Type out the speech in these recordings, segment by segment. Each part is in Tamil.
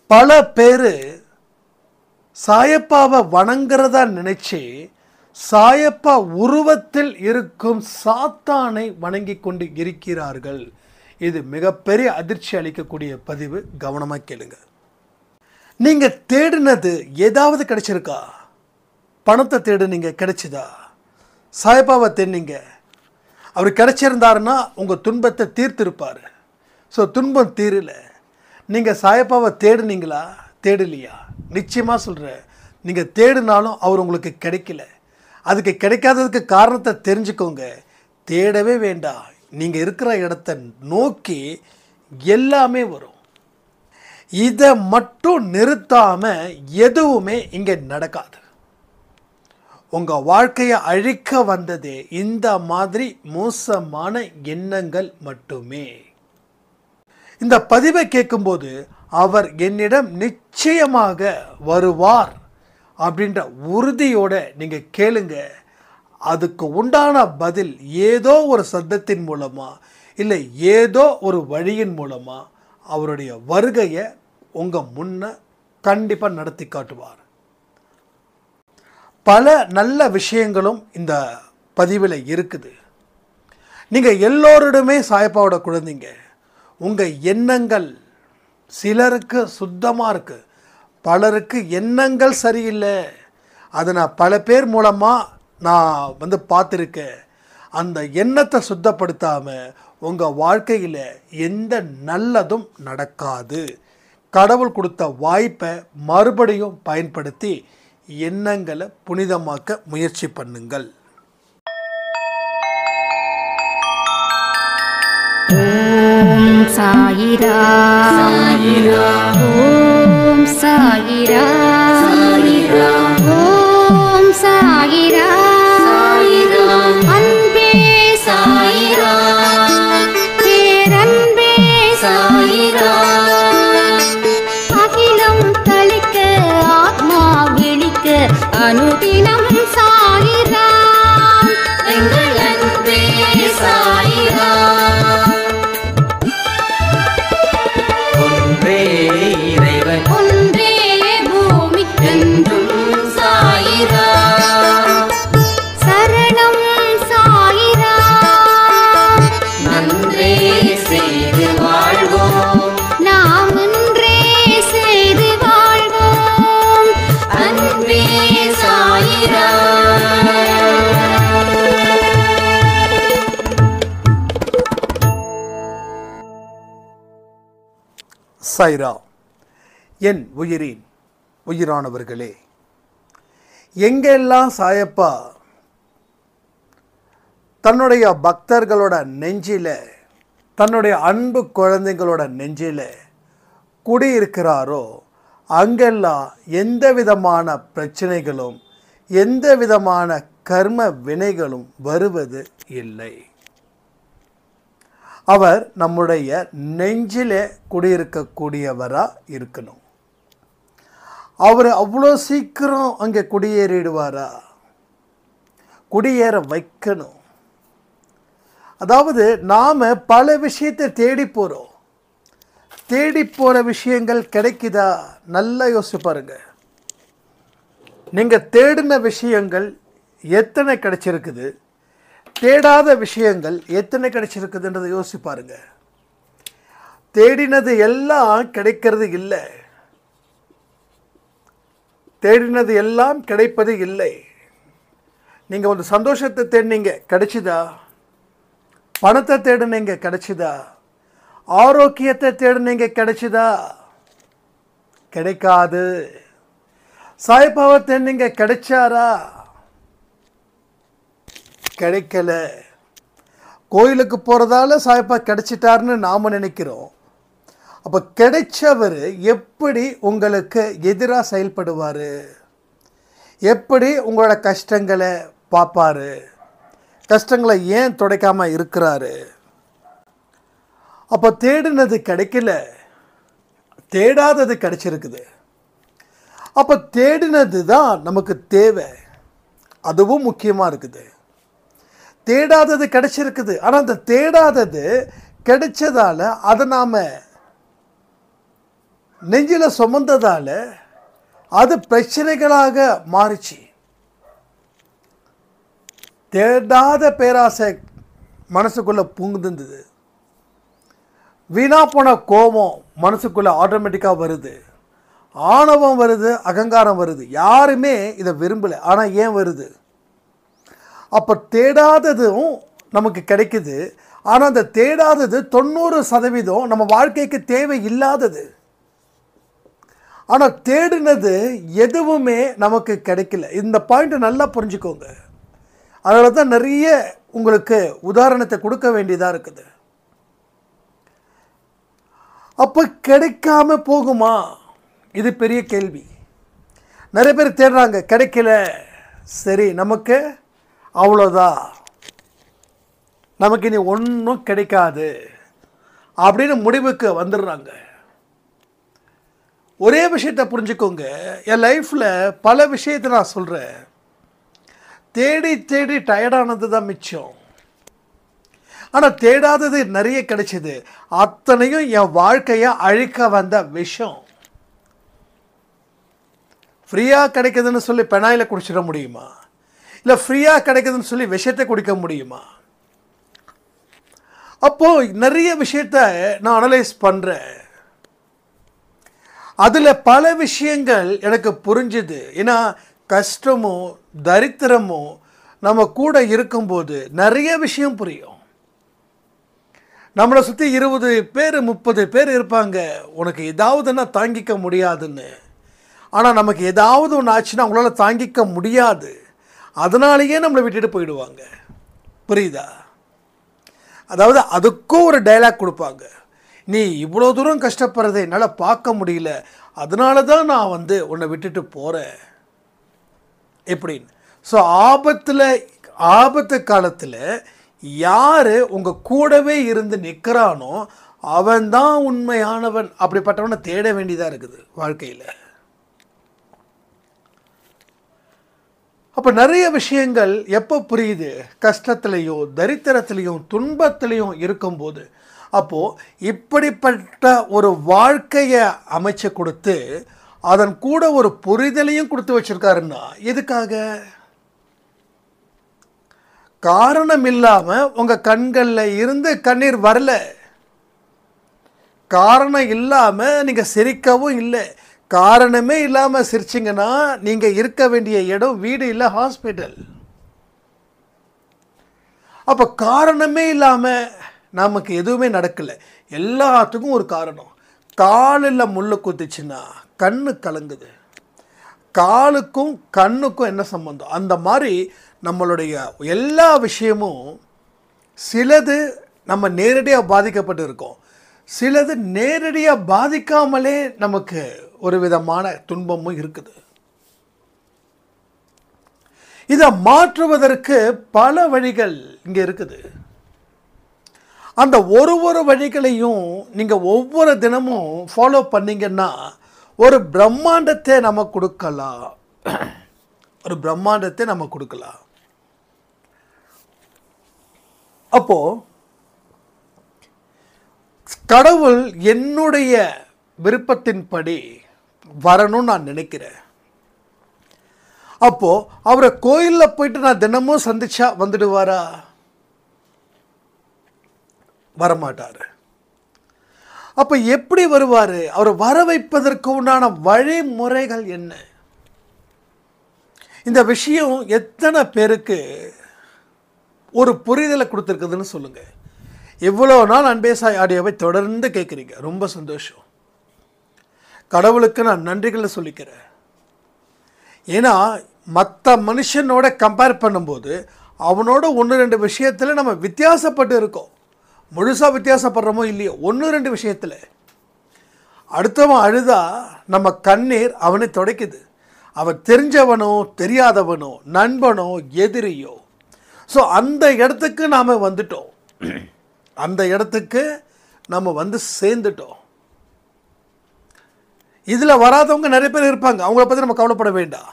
பல பேர் சாயப்பாவை வணங்குறதா நினைச்சு சாயப்பா உருவத்தில் இருக்கும் சாத்தானை வணங்கி கொண்டு இருக்கிறார்கள். இது மிகப்பெரிய அதிர்ச்சி அளிக்கக்கூடிய பதிவு. கவனமாக கேளுங்க. நீங்கள் தேடினது ஏதாவது கிடைச்சிருக்கா? பணத்தை தேடுனீங்க, கிடைச்சிதா? சாயப்பாவை தேடினீங்க, அவர் கிடைச்சிருந்தாருன்னா உங்கள் துன்பத்தை தீர்த்திருப்பார். ஸோ துன்பம் தீரல. நீங்கள் சாயப்பாவை தேடுனீங்களா? தேடலையா? நிச்சயமாக சொல்கிறேன், நீங்கள் தேடினாலும் அவர் உங்களுக்கு கிடைக்கல. அதுக்கு கிடைக்காததுக்கு காரணத்தை தெரிஞ்சுக்கோங்க. தேடவே வேண்டாம். நீங்கள் இருக்கிற இடத்த நோக்கி எல்லாமே வரும். இதை மட்டும் நிறுத்தாமல் எதுவுமே இங்கே நடக்காது. உங்கள் வாழ்க்கையை அழிக்க வந்ததே இந்த மாதிரி மோசமான எண்ணங்கள் மட்டுமே. இந்த பதிவை கேட்கும்போது அவர் என்னிடம் நிச்சயமாக வருவார் அப்படின்ற உறுதியோட நீங்கள் கேளுங்க. அதுக்கு உண்டான பதில் ஏதோ ஒரு சத்தத்தின் மூலமா இல்லை ஏதோ ஒரு வழியின் மூலமா அவருடைய வருகையை உங்கள் முன்ன கண்டிப்பாக நடத்தி காட்டுவார். பல நல்ல விஷயங்களும் இந்த பதிவில் இருக்குது. நீங்கள் எல்லோரிடமே சாயப்பாவோட குழந்தைங்க. உங்கள் எண்ணங்கள் சிலருக்கு சுத்தமாக இருக்குது, பலருக்கு எண்ணங்கள் சரியில்லை. அதை நான் பல பேர் மூலமாக நான் பார்த்துருக்கேன். அந்த எண்ணத்தை சுத்தப்படுத்தாமல் உங்கள் வாழ்க்கையில் எந்த நல்லதும் நடக்காது. கடவுள் கொடுத்த வாய்ப்பை மறுபடியும் பயன்படுத்தி எண்ணங்களை புனிதமாக்க முயற்சி பண்ணுங்கள். ஓம் சாயிரா சாயிரா, ஓம் சாயிரா சாயிரா, ஓம் சாயிரா சாயிரா, அன்பே சாயிரா, பேரன்பே சாயிரா, அகிலம் தளிக்க ஆத்மா விழிக்க அனுதினம் சாயிரா, எங்கள் அன்பே சாயிரா. ஒன்றே பூமிக்கென்றும் சாயிரா, சரணம் சாயிரா, நன்றே செய்து வாழ்வோம், நாம் ஒன்றே செய்து வாழ்வோம், அன்பே சாயிரா. சாயிரா. என் உயிரின் உயிரானவர்களே, எங்கெல்லாம் சாயப்பா தன்னுடைய பக்தர்களோட நெஞ்சில், தன்னுடைய அன்பு குழந்தைங்களோட நெஞ்சில் குடியிருக்கிறாரோ அங்கெல்லாம் எந்த விதமான பிரச்சனைகளும் எந்த விதமான கர்ம வினைகளும் வருவது இல்லை. அவர் நம்முடைய நெஞ்சிலே குடியிருக்கக்கூடியவராக இருக்கணும். அவர் அவ்வளோ சீக்கிரம் அங்கே குடியேறிடுவாரா? குடியேற வைக்கணும். அதாவது நாம் பல விஷயத்தை தேடி போகிறோம். தேடி போகிற விஷயங்கள் கிடைக்குதா? நல்லா யோசிச்சு பாருங்க. நீங்கள் தேடின விஷயங்கள் எத்தனை கிடைச்சிருக்குது, தேடாத விஷயங்கள் எத்தனை கிடைச்சிருக்குதுன்றதை யோசிச்சு பாருங்க. தேடினது எல்லாம் கிடைக்கிறது இல்லை, தேடினது எல்லாம் கிடைப்பது இல்லை. நீங்கள் ஒரு சந்தோஷத்தை தேடினீங்க, கிடைச்சிதா? பணத்தை தேடினீங்க, கிடைச்சிதா? ஆரோக்கியத்தை தேடினீங்க, கிடைச்சிதா? கிடைக்காது. சாயப்பாவை தேடினீங்க, கிடைச்சாரா? கிடைக்கல. கோயிலுக்கு போகிறதால சாயப்பா கிடைச்சிட்டாருன்னு நாம் நினைக்கிறோம். அப்போ கிடைச்சவர் எப்படி உங்களுக்கு எதிராக செயல்படுவார்? எப்படி உங்களோட கஷ்டங்களை பார்ப்பார்? கஷ்டங்களை ஏன் துடைக்காமல் இருக்கிறாரு? அப்போ தேடினது கிடைக்கல, தேடாதது கிடைச்சிருக்குது. அப்போ தேடினது தான் நமக்கு தேவை, அதுவும் முக்கியமாக இருக்குது. தேடாதது கிடைச்சிருக்குது, ஆனால் அந்த தேடாதது கிடைச்சதால அதை நாம் நெஞ்சில் சுமந்ததால் அது பிரச்சனைகளாக மாறிச்சு. தேடாத பேராசை மனசுக்குள்ளே புகுந்துருந்தது. வீணா போன கோபம் மனசுக்குள்ளே ஆட்டோமேட்டிக்காக வருது. ஆணவம் வருது, அகங்காரம் வருது. யாருமே இதை விரும்பலை. ஆனால் ஏன் வருது? அப்போ தேடாததும் நமக்கு கிடைக்குது. ஆனால் அந்த தேடாதது 90% நம்ம வாழ்க்கைக்கு தேவை இல்லாதது. ஆனால் தேடினது எதுவுமே நமக்கு கிடைக்கல. இந்த பாயிண்ட்டை நல்லா புரிஞ்சுக்கோங்க. அதனால தான் நிறைய உங்களுக்கு உதாரணத்தை கொடுக்க வேண்டியதாக இருக்குது. அப்போ கிடைக்காம போகுமா? இது பெரிய கேள்வி. நிறைய பேர் தேடுறாங்க, கிடைக்கல, சரி நமக்கு அவ்வளோதான், நமக்கு இனி ஒன்றும் கிடைக்காது அப்படின்னு முடிவுக்கு வந்துடுறாங்க. ஒரே விஷயத்தை புரிஞ்சுக்கோங்க. என் லைஃப்பில் பல விஷயத்தை நான் சொல்கிறேன். தேடி தேடி டயர்டானது தான் மிச்சம். ஆனால் தேடாதது நிறைய கிடைச்சிது. அத்தனையும் என் வாழ்க்கையை அழிக்க வந்த விஷம். ஃப்ரீயாக கிடைக்குதுன்னு சொல்லி பெனாயில குடிச்சிட முடியுமா? இல்லை ஃப்ரீயாக கிடைக்குதுன்னு சொல்லி விஷத்தை குடிக்க முடியுமா? அப்போது நிறைய விஷயத்தை நான் அனலைஸ் பண்ணுறேன். அதில் பல விஷயங்கள் எனக்கு புரிஞ்சுது. ஏன்னா கஷ்டமோ தரித்திரமோ நம்ம கூட இருக்கும்போது நிறைய விஷயம் புரியும். நம்மளை சுற்றி 20 பேர் 30 பேர் இருப்பாங்க, உனக்கு ஏதாவதுன்னா தாங்கிக்க முடியாதுன்னு. ஆனால் நமக்கு ஏதாவது ஒன்று ஆச்சுன்னா அவங்களால தாங்கிக்க முடியாது. அதனாலேயே நம்மளை விட்டுட்டு போயிடுவாங்க. புரியுதா? அதாவது அதுக்கும் ஒரு டைலாக் கொடுப்பாங்க. நீ இவ்வளோ தூரம் கஷ்டப்படுறதை என்னால் பார்க்க முடியல, அதனால தான் நான் உன்னை விட்டுட்டு போகிறேன் எப்படின்னு. ஸோ ஆபத்து காலத்தில் யார் உங்கள் கூடவே இருந்து நிற்கிறானோ அவன்தான் உண்மையானவன். அப்படிப்பட்டவனை தேட வேண்டியதாக இருக்குது வாழ்க்கையில். அப்போ நிறைய விஷயங்கள் எப்போ புரியுது? கஷ்டத்துலேயும் தரித்திரத்துலேயும் துன்பத்துலேயும் இருக்கும்போது. அப்போது இப்படிப்பட்ட ஒரு வாழ்க்கையை அமைச்சு கொடுத்து அதன் கூட ஒரு புரிதலையும் கொடுத்து வச்சுருக்காருன்னா எதுக்காக? காரணம் இல்லாமல் உங்கள் கண்களில் இருந்து கண்ணீர் வரல. காரணம் இல்லாமல் நீங்கள் சிரிக்கவும் இல்லை. காரணமே இல்லாமல் சிரிச்சிங்கன்னா நீங்கள் இருக்க வேண்டிய இடம் வீடு இல்லை, ஹாஸ்பிட்டல். அப்போ காரணமே இல்லாமல் நமக்கு எதுவுமே நடக்கலை. எல்லாத்துக்கும் ஒரு காரணம். காலில் முள்ளு குத்திச்சுன்னா கண்ணு கலங்குது. காலுக்கும் கண்ணுக்கும் என்ன சம்பந்தம்? அந்த மாதிரி நம்மளுடைய எல்லா விஷயமும் சிலது நம்ம நேரடியாக பாதிக்கப்பட்டு இருக்கோம், சிலது நேரடியாக பாதிக்காமலே நமக்கு ஒரு விதமான துன்பமும் இருக்குது. இதை மாற்றுவதற்கு பல வழிகள் இங்கே இருக்குது. அந்த ஒரு வழிகளையும் நீங்கள் ஒவ்வொரு தினமும் ஃபாலோ பண்ணிங்கன்னா ஒரு பிரம்மாண்டத்தை நம்ம கொடுக்கலாம். ஒரு பிரம்மாண்டத்தை நம்ம கொடுக்கலாம். அப்போது கடவுள் என்னுடைய விருப்பத்தின்படி வரணும்னு நான் நினைக்கிறேன். அப்போது அவரை கோயிலில் போயிட்டு நான் தினமும் சந்திச்சா வந்துடுவாரா? வரமாட்டார். அப்போ எப்படி வருவார்? அவர் வர வைப்பதற்கு உண்டான வழிமுறைகள் என்ன? இந்த விஷயம் எத்தனை பேருக்கு ஒரு புரிதலை கொடுத்துருக்குதுன்னு சொல்லுங்கள். இவ்வளோ நாள் அன்பேசாய் ஆடியோவை தொடர்ந்து கேட்குறீங்க, ரொம்ப சந்தோஷம். கடவுளுக்கு நான் நன்றிகளை சொல்லிக்கிறேன். ஏன்னா மற்ற மனுஷனோட கம்பேர் பண்ணும்போது அவனோட 1-2 விஷயத்தில் நம்ம வித்தியாசப்பட்டு இருக்கோம். முழுசாக வித்தியாசப்படுறோமோ இல்லையோ, 1-2 விஷயத்தில். அடுத்தவன் அழுதா நம்ம கண்ணீர் அவனை துடைக்குது. அவன் தெரிஞ்சவனோ தெரியாதவனோ நண்பனோ எதிரியோ. ஸோ அந்த இடத்துக்கு நாம் வந்துட்டோம். அந்த இடத்துக்கு நம்ம சேர்ந்துட்டோம். இதில் வராதவங்க நிறைய பேர் இருப்பாங்க, அவங்கள பற்றி நம்ம கவலைப்பட வேண்டாம்.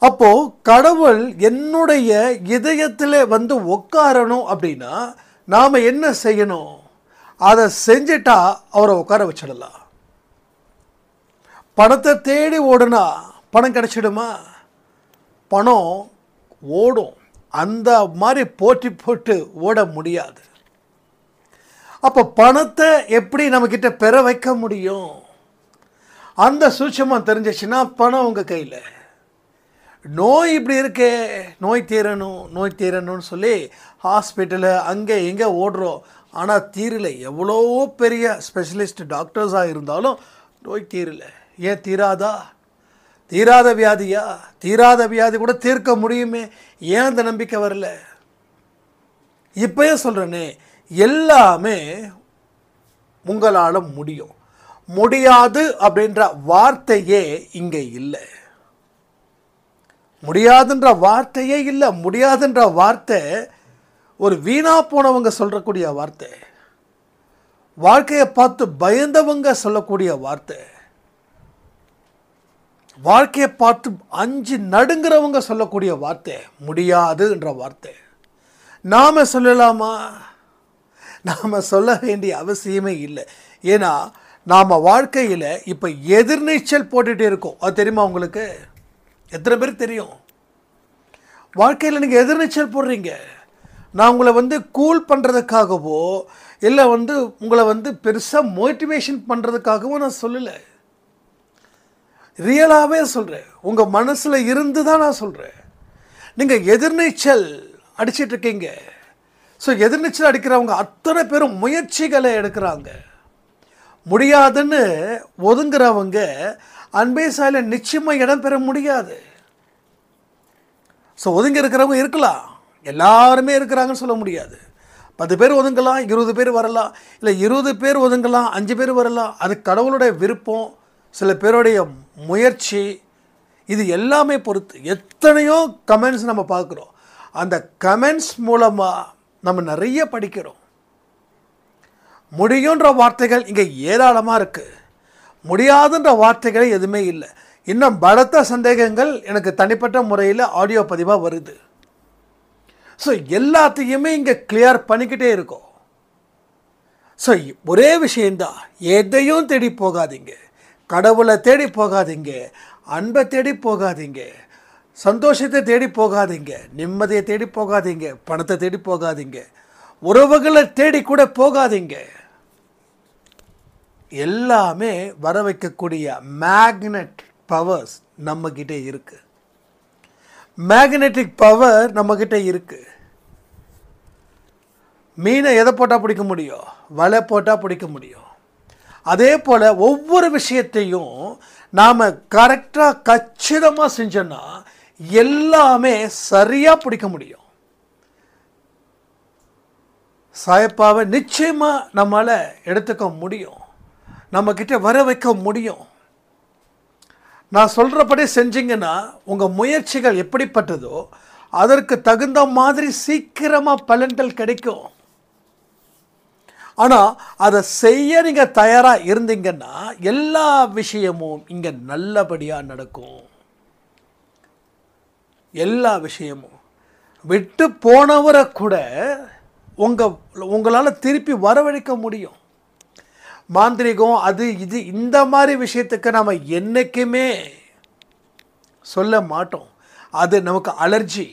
அப்போது கடவுள் என்னுடைய இதயத்தில் உட்காரணும் அப்படின்னா நாம் என்ன செய்யணும்? அதை செஞ்சிட்டா அவரை உட்கார வச்சிடலாம். பணத்தை தேடி ஓடுனா பணம் கிடைச்சிடுமா? பணம் ஓடும். அந்த மாதிரி போட்டி போட்டு ஓட முடியாது. அப்போ பணத்தை எப்படி நம்மக்கிட்ட பெற வைக்க முடியும்? அந்த சூட்சமாக தெரிஞ்சிச்சுன்னா பணம் உங்கள் கையில். நோய் இப்படி இருக்கே, நோய் தீரணும்னு சொல்லி ஹாஸ்பிட்டலு அங்கே இங்கே ஓடுறோம். ஆனால் தீரல. எவ்வளோ பெரிய ஸ்பெஷலிஸ்ட் டாக்டர்ஸாக இருந்தாலும் நோய் தீரல. ஏன் தீராதா? தீராத வியாதியா? தீராத வியாதி கூட தீர்க்க முடியுமே. ஏன் அந்த நம்பிக்கை வரல? இப்போயே சொல்கிறேனே, எல்லாமே உங்களால் முடியும். முடியாது அப்படின்ற வார்த்தையே இங்கே இல்லை. முடியாதுன்ற வார்த்தையே இல்லை. முடியாதுன்ற வார்த்தை ஒரு வீணா போனவங்க சொல்லக்கூடிய வார்த்தை. வாழ்க்கையை பார்த்து பயந்தவங்க சொல்லக்கூடிய வார்த்தை. வாழ்க்கையை பார்த்து அஞ்சு நடுங்கிறவங்க சொல்லக்கூடிய வார்த்தை முடியாதுன்ற வார்த்தை. நாம் சொல்லலாமா? நாம் சொல்ல வேண்டிய அவசியமே இல்லை. ஏன்னா நாம் வாழ்க்கையில் இப்போ எதிர்நீச்சல் போட்டுகிட்டே இருக்கோம். அது தெரியுமா உங்களுக்கு? எத்தனை பேருக்கு தெரியும்? வாழ்க்கையில் நீங்கள் எதிர்நீச்சல் போடுறீங்க. நான் உங்களை கூல் பண்ணுறதுக்காகவோ இல்லை உங்களை பெருசாக மோட்டிவேஷன் பண்ணுறதுக்காகவோ நான் சொல்லலை. ரியலாகவே சொல்கிறேன். உங்கள் மனசில் இருந்து தான் நான் சொல்கிறேன். நீங்கள் எதிர்நீச்சல் அடிச்சிட்ருக்கீங்க. ஸோ எதிர்நீச்சல் அடிக்கிறவங்க அத்தனை பேரும் முயற்சிகளை எடுக்கிறாங்க. முடியாதுன்னு ஒதுங்குறவங்க அன்பே சாயில நிச்சயமாக இடம் பெற முடியாது. ஸோ ஒதுங்கி இருக்கிறவங்க இருக்கலாம், எல்லாருமே இருக்கிறாங்கன்னு சொல்ல முடியாது. 10 பேர் ஒதுங்கலாம், 20 பேர் வரலாம், இல்லை 20 பேர் ஒதுங்கலாம், 5 பேர் வரலாம். அது கடவுளுடைய விருப்பம், சில பேருடைய முயற்சி, இது எல்லாமே பொறுத்து. எத்தனையோ கமெண்ட்ஸ் நம்ம பார்க்குறோம். அந்த கமெண்ட்ஸ் மூலமாக நம்ம நிறைய படிக்கிறோம். முடியுன்ற வார்த்தைகள் இங்கே ஏராளமாக இருக்குது. முடியாதுன்ற வார்த்தைகளே எதுவுமே இல்லை. இன்னும் பலத்த சந்தேகங்கள் எனக்கு தனிப்பட்ட முறையில் ஆடியோ பதிவாக வருது. ஸோ எல்லாத்தையுமே இங்கே கிளியர் பண்ணிக்கிட்டே இருக்கோம். ஸோ ஒரே விஷயந்தான், எதையும் தேடி போகாதீங்க. கடவுளை தேடி போகாதீங்க, அன்பை தேடி போகாதீங்க, சந்தோஷத்தை தேடி போகாதீங்க, நிம்மதியை தேடி போகாதீங்க, பணத்தை தேடி போகாதீங்க, உறவுகளை தேடி கூட போகாதீங்க. எல்லாமே வர வைக்கக்கூடிய மேக்னெட் பவர்ஸ் நம்மக்கிட்ட இருக்குது. மேக்னெட்டிக் பவர் நம்மக்கிட்ட இருக்குது. மீனை எதை போட்டால் பிடிக்க முடியும்? வலை போட்டால் பிடிக்க முடியும். அதே போல் ஒவ்வொரு விஷயத்தையும் நாம் கரெக்டாக கச்சிதமாக செஞ்சோன்னா எல்லாமே சரியாக பிடிக்க முடியும். சாயப்பாவை நிச்சயமாக நம்மளால் எடுத்துக்க முடியும், நம்மக்கிட்ட வர வைக்க முடியும். நான் சொல்கிறபடி செஞ்சிங்கன்னா உங்கள் முயற்சிகள் எப்படிப்பட்டதோ அதற்கு தகுந்த மாதிரி சீக்கிரமாக பலன்கள் கிடைக்கும். ஆனால் அதை செய்ய நீங்கள் தயாராக இருந்தீங்கன்னா எல்லா விஷயமும் இங்கே நல்லபடியாக நடக்கும். எல்லா விஷயமும் விட்டு போனவரை கூட உங்களால் திருப்பி வரவழைக்க முடியும். மாந்திரிகம் அது இது இந்த மாதிரி விஷயத்துக்கு நம்ம என்றைக்குமே சொல்ல மாட்டோம். அது நமக்கு அலர்ஜி.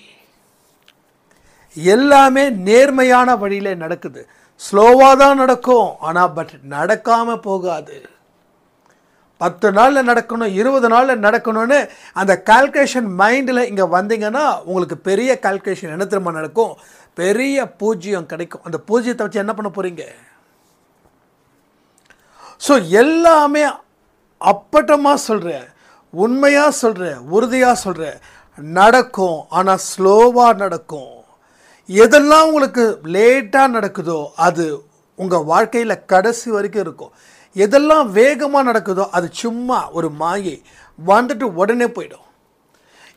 எல்லாமே நேர்மையான வழியில் நடக்குது. ஸ்லோவாக தான் நடக்கும், ஆனால் பட் நடக்காமல் போகாது. 10 நாளில் நடக்கணும், 20 நாளில் நடக்கணும்னு அந்த கால்குலேஷன் மைண்டில் இங்கே வந்தீங்கன்னா உங்களுக்கு பெரிய கால்குலேஷன் என்ன தெரியுமா நடக்கும்? பெரிய பூஜ்ஜியம் கிடைக்கும். அந்த பூஜ்ஜியத்தை வச்சு என்ன பண்ண போகிறீங்க? ஸோ எல்லாமே அப்பட்டமாக சொல்கிறேன், உண்மையாக சொல்கிறேன், உறுதியாக சொல்கிறேன், நடக்கும். ஆனால் ஸ்லோவாக நடக்கும். எதெல்லாம் உங்களுக்கு லேட்டாக நடக்குதோ அது உங்கள் வாழ்க்கையில் கடைசி வரைக்கும் இருக்கும். எதெல்லாம் வேகமாக நடக்குதோ அது சும்மா ஒரு மாயை, வந்துட்டு உடனே போயிடும்.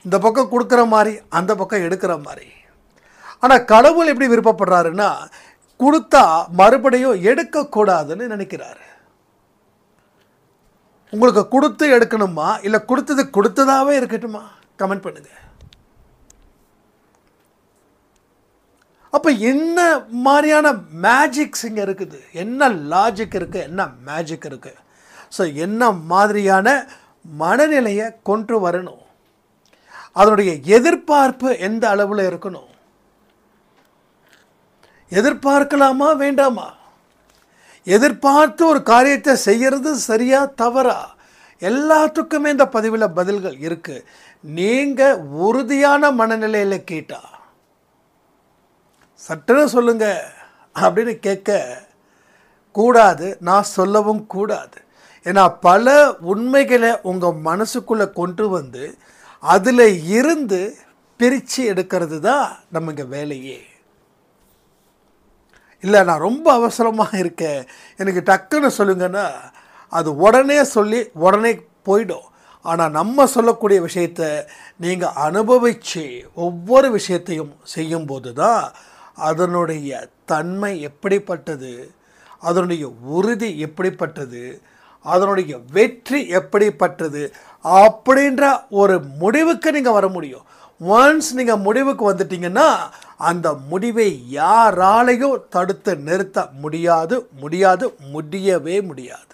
இந்த பக்கம் கொடுக்குற மாதிரி அந்த பக்கம் எடுக்கிற மாதிரி. ஆனால் கடவுள் எப்படி விருப்பப்படுறாருன்னா, கொடுத்தா மறுபடியும் எடுக்கக்கூடாதுன்னு நினைக்கிறாரு. உங்களுக்கு கொடுத்து எடுக்கணுமா இல்லை கொடுத்தது கொடுத்ததாகவே இருக்கட்டுமா? கமெண்ட் பண்ணுங்க. அப்போ என்ன மாதிரியான மேஜிக்ஸ் இங்கே இருக்குது, என்ன லாஜிக் இருக்குது, என்ன மேஜிக் இருக்குது? ஸோ என்ன மாதிரியான மனநிலையை கொண்டு வரணும், அதனுடைய எதிர்பார்ப்பு எந்த அளவில் இருக்கணும், எதிர்பார்க்கலாமா வேண்டாமா, எதிர்பார்த்து ஒரு காரியத்தை செய்கிறது சரியா தவறா, எல்லாத்துக்குமே இந்த பதிவில் பதில்கள் இருக்குது. நீங்கள் உறுதியான மனநிலையில் கேட்டா சட்டுன்னு சொல்லுங்க அப்படின்னு கேட்க கூடாது, நான் சொல்லவும் கூடாது. ஏன்னா பல உண்மைகளை உங்கள் மனசுக்குள்ளே கொண்டு வந்து அதில் இருந்து பிரித்து எடுக்கிறது தான் நமக்கு வேலையே. இல்லை நான் ரொம்ப அவசரமாக இருக்கேன், எனக்கு டக்குன்னு சொல்லுங்கன்னா அது உடனே சொல்லி உடனே போயிடும். ஆனால் நம்ம சொல்லக்கூடிய விஷயத்தை நீங்கள் அனுபவித்து ஒவ்வொரு விஷயத்தையும் செய்யும்போது தான் அதனுடைய தன்மை எப்படிப்பட்டது, அதனுடைய உறுதி எப்படிப்பட்டது, அதனுடைய வெற்றி எப்படிப்பட்டது அப்படின்ற ஒரு முடிவுக்கு நீங்கள் வர முடியும். ஒன்ஸ் நீங்கள் முடிவுக்கு வந்துட்டீங்கன்னா அந்த முடிவை யாராலையும் தடுத்து நிறுத்த முடியாது, முடியவே முடியாது.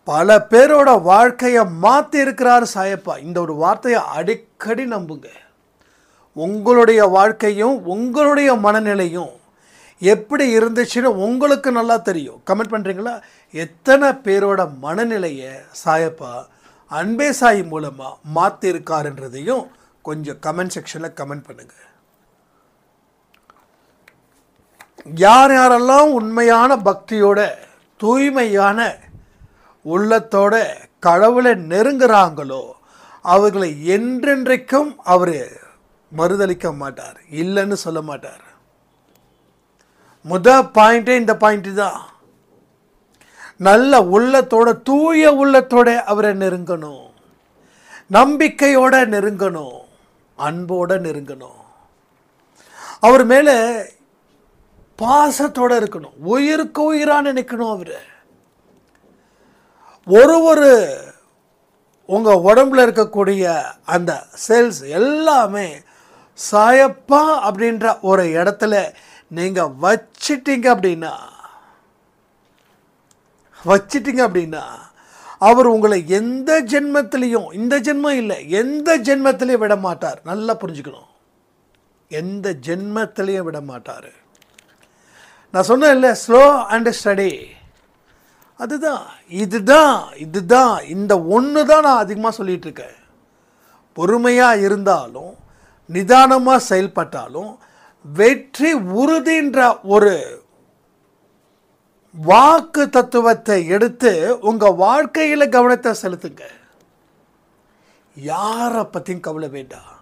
பல பேரோட வாழ்க்கையை மாற்றி இருக்கிறார் சாயப்பா. இந்த ஒரு வார்த்தையை அடிக்கடி நம்புங்க. உங்களுடைய வாழ்க்கையும் உங்களுடைய மனநிலையும் எப்படி இருந்துச்சுன்னு உங்களுக்கு நல்லா தெரியும். கமெண்ட் பண்ணுறீங்களா? எத்தனை பேரோட மனநிலையை சாயப்பா அன்பே சாய் மூலமாக மாற்றிருக்காருன்றதையும் கொஞ்சம் கமெண்ட் செக்ஷனில் கமெண்ட் பண்ணுங்கள். யார் யாரெல்லாம் உண்மையான பக்தியோட தூய்மையான உள்ளத்தோட கடவுளை நெருங்குறாங்களோ அவர்களை என்றென்றைக்கும் அவர் மறுதளிக்க மாட்டார், இல்லைன்னு சொல்ல மாட்டார். பாயிண்டே இந்த பாயிண்ட் தான். நல்ல உள்ளத்தோட தூய உள்ளத்தோட அவரை நெருங்கணும், நம்பிக்கையோட நெருங்கணும், அன்போட நெருங்கணும், அவர் மேலே பாசத்தோட இருக்கணும், உயிருக்கு உயிராக நினைக்கணும். அவர் ஒரு உங்கள் உடம்புல இருக்கக்கூடிய அந்த செல்ஸ் எல்லாமே சாயப்பா அப்படின்ற ஒரு இடத்துல நீங்கள் வச்சிட்டீங்க அப்படின்னா அவர் உங்களை எந்த ஜென்மத்திலையும், இந்த ஜென்மம் இல்லை எந்த ஜென்மத்திலையும் விட மாட்டார். நல்லா புரிஞ்சுக்கணும், எந்த ஜென்மத்திலையும் விட மாட்டார். நான் சொன்னேன் இல்லை, ஸ்லோ அண்ட் ஸ்டடி. அதுதான் இதுதான் இந்த ஒன்று தான் நான் அதிகமாக சொல்லிகிட்டு இருக்கேன். பொறுமையாக இருந்தாலும் நிதானமாக செயல்பட்டாலும் வெற்றி உறுதின்ற ஒரு வாக்கு தத்துவத்தை எடுத்து உங்கள் வாழ்க்கையில் கவனத்தை செலுத்துங்க. யாரை பற்றியும் கவலை வேண்டாம்.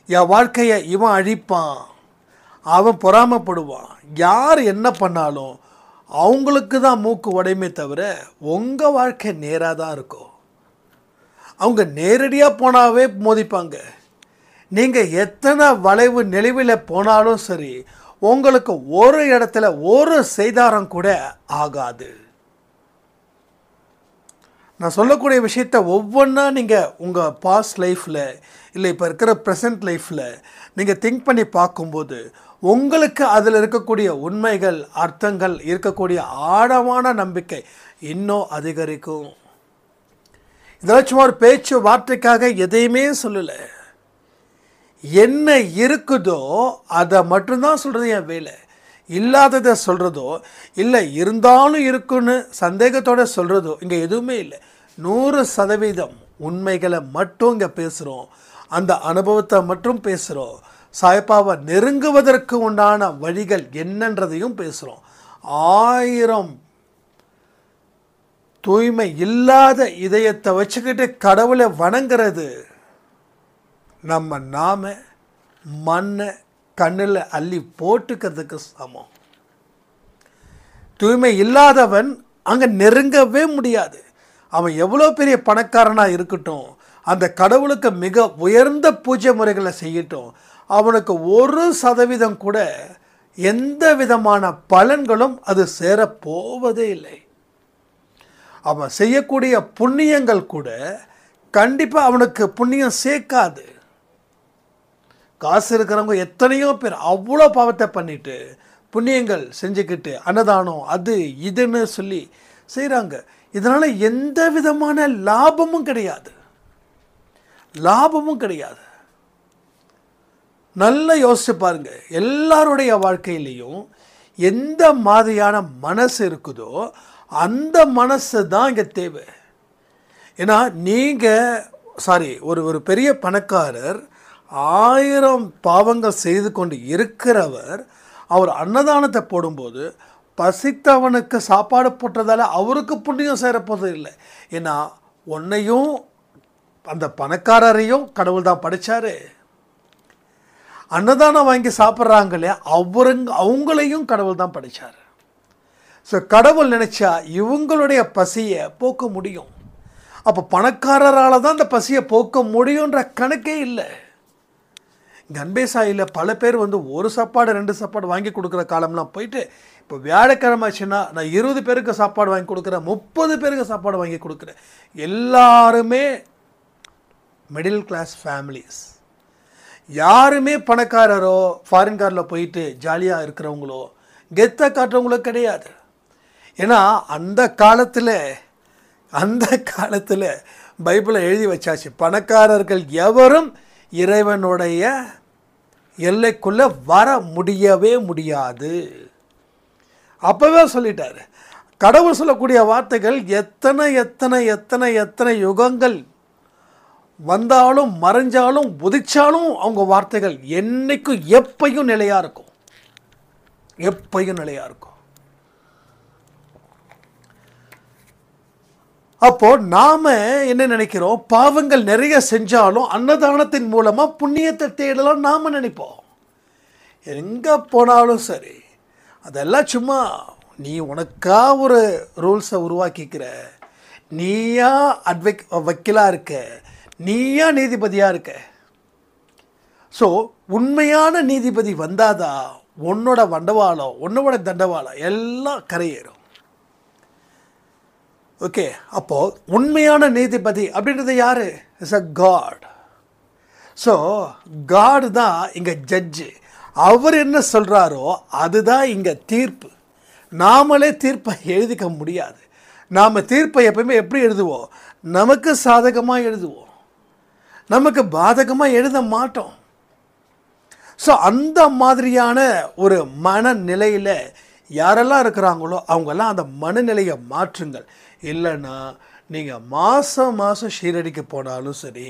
என் வாழ்க்கையை இவன் அழிப்பான், அவன் பொறாமப்படுவான், யார் என்ன பண்ணாலும் அவங்களுக்கு தான் மூக்கு உடையுமே தவிர உங்கள் வாழ்க்கை நேராக தான் இருக்கும். அவங்க நேரடியாக போனாவே மோதிப்பாங்க. நீங்கள் எத்தனை வளைவு நெளிவில் போனாலும் சரி உங்களுக்கு ஒரு இடத்துல ஒரு செய்தாரம் கூட ஆகாது. நான் சொல்லக்கூடிய விஷயத்தை ஒவ்வொன்றா நீங்கள் உங்கள் பாஸ்ட் லைஃப்பில் இல்லை இப்போ இருக்கிற ப்ரெசன்ட் லைஃப்பில் நீங்கள் திங்க் பண்ணி பார்க்கும்போது உங்களுக்கு அதில் இருக்கக்கூடிய உண்மைகள், அர்த்தங்கள், இருக்கக்கூடிய ஆழமான நம்பிக்கை இன்னும் அதிகரிக்கும். இதெல்லாம் சும்மா ஒரு பேச்சு வார்த்தைக்காக எதையுமே சொல்லலை. என்ன இருக்குதோ அதை மட்டும்தான் சொல்கிறது என் வேலை. இல்லாததை சொல்கிறதோ இல்லை இருந்தாலும் இருக்குன்னு சந்தேகத்தோடு சொல்கிறதோ இங்கே எதுவுமே இல்லை. 100% உண்மைகளை மட்டும் இங்கே பேசுகிறோம், அந்த அனுபவத்தை மட்டும் பேசுகிறோம். சாயப்பாவை நெருங்குவதற்கு உண்டான வழிகள் என்னன்றதையும் பேசுகிறோம். 1000 தூய்மை இல்லாத இதயத்தை வச்சுக்கிட்டு கடவுளை வணங்குறது நாம மண்ணை கண்ணில் அள்ளி போட்டுக்கிறதுக்கு சமம். தூய்மை இல்லாதவன் அங்கே நெருங்கவே முடியாது. அவன் எவ்வளோ பெரிய பணக்காரனாக இருக்கட்டும், அந்த கடவுளுக்கு மிக உயர்ந்த பூஜை முறைகளை செய்யட்டும், அவனுக்கு 1% கூட எந்த விதமான பலன்களும் அது சேரப்போவதே இல்லை. அவன் செய்யக்கூடிய புண்ணியங்கள் கூட கண்டிப்பாக அவனுக்கு புண்ணியம் சேர்க்காது. காசு இருக்கிறவங்க எத்தனையோ பேர் அவ்வளோ பாவத்தை பண்ணிட்டு புண்ணியங்கள் செஞ்சுக்கிட்டு அன்னதானம் அது இதுன்னு சொல்லி செய்கிறாங்க. இதனால் எந்த விதமான லாபமும் கிடையாது. நல்லா யோசிச்சு பாருங்க. எல்லாருடைய வாழ்க்கையிலையும் எந்த மாதிரியான மனசு இருக்குதோ அந்த மனசு தான் இங்கே தேவை. ஏன்னா ஒரு பெரிய பணக்காரர் 1000 பாவங்கள் செய்து கொண்டு இருக்கிறவர் அவர் அன்னதானத்தை போடும்போது பசித்தவனுக்கு சாப்பாடு போட்டதால் அவருக்கு புண்ணியம் சேரப்போது இல்லை. ஏன்னா உன்னையும் அந்த பணக்காரரையும் கடவுள் தான் படைச்சாரு. அன்னதானம் வாங்கி சாப்பிட்றாங்களே அவங்களையும் கடவுள் தான் படைச்சார். ஸோ கடவுள் நினச்சா இவங்களுடைய பசியை போக்க முடியும். அப்போ பணக்காரரால் தான் அந்த பசியை போக்க முடியுன்ற கணக்கே இல்லை. கன்பேசாயில் பல பேர் ஒரு சாப்பாடு 2 சாப்பாடு வாங்கி கொடுக்குற காலம்லாம் போயிட்டு இப்போ வியாழக்கிழமை ஆச்சுன்னா நான் 20 பேருக்கு சாப்பாடு வாங்கி கொடுக்குறேன், 30 பேருக்கு சாப்பாடு வாங்கி கொடுக்குறேன். எல்லாருமே மிடில் கிளாஸ் ஃபேமிலிஸ். யாருமே பணக்காரரோ ஃபாரின் காரில் போயிட்டு ஜாலியாக இருக்கிறவங்களோ கெத்தை காட்டுறவங்களோ கிடையாது. ஏன்னா அந்த காலத்தில் பைபிளை எழுதி வச்சாச்சு, பணக்காரர்கள் எவரும் இறைவனுடைய எல்லைக்குள்ளே வர முடியவே முடியாது. அப்போவே சொல்லிட்டார். கடவுள் சொல்லக்கூடிய வார்த்தைகள் எத்தனை யுகங்கள் வந்தாலும் மறைஞ்சாலும் உதிச்சாலும் அவங்க வார்த்தைகள் என்னைக்கும் எப்பையும் நிலையாக இருக்கும். அப்போ நாம என்ன நினைக்கிறோம், பாவங்கள் நிறைய செஞ்சாலும் அன்னதானத்தின் மூலமா புண்ணியத்தை தேடலாம் நாம நினைப்போம். எங்க போனாலும் சரி, அதெல்லாம் சும்மா நீ உனக்கா ஒரு ரூல்ஸை உருவாக்கிக்கிற, நீயா வக்கீலா இருக்க, நீயா நீதிபதியா இருக்க. ஸோ உண்மையான நீதிபதி வந்தாதான் உன்னோட உன்னோட தண்டவாளம் எல்லாம் கரையேறும். ஓகே, அப்போ உண்மையான நீதிபதி அப்படின்றது யாரு? Is a God. So God தான் இங்க ஜட்ஜு. அவர் என்ன சொல்றாரோ அதுதான் இங்க தீர்ப்பு. நாமளே தீர்ப்பை எழுதிக்க முடியாது. நாம தீர்ப்பை எப்பவுமே எப்படி எழுதுவோம்? நமக்கு சாதகமாக எழுதுவோம், நமக்கு பாதகமாக எழுத மாட்டோம். ஸோ அந்த மாதிரியான ஒரு மனநிலையில் யாரெல்லாம் இருக்கிறாங்களோ அவங்கெல்லாம் அந்த மனநிலையை மாற்றுங்கள். இல்லைன்னா நீங்கள் மாதம் ஷீரடிக்கு போனாலும் சரி,